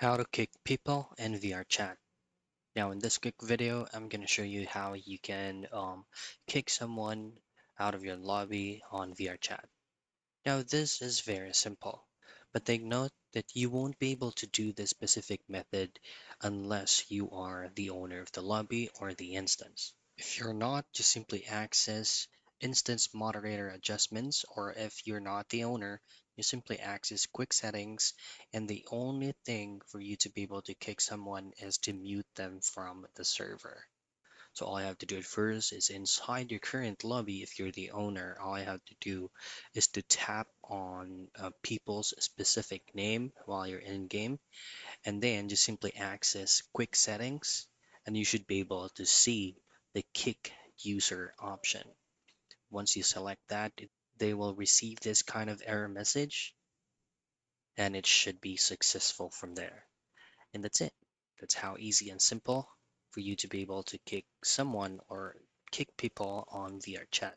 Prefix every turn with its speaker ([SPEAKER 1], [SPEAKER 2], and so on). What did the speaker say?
[SPEAKER 1] How to kick people in Vrchat. Now in this quick video, I'm going to show you how you can kick someone out of your lobby on Vrchat. Now this is very simple, but take note that you won't be able to do this specific method unless you are the owner of the lobby or the instance. If you're not, just simply access instance moderator adjustments, or if you're not the owner, you simply access quick settings, and the only thing for you to be able to kick someone is to mute them from the server. So all I have to do at first is inside your current lobby, if you're the owner, all I have to do is to tap on people's specific name while you're in game, and then just simply access quick settings, and you should be able to see the kick user option. Once you select that, they will receive this kind of error message, and it should be successful from there. And that's it. That's how easy and simple for you to be able to kick someone or kick people on VR chat.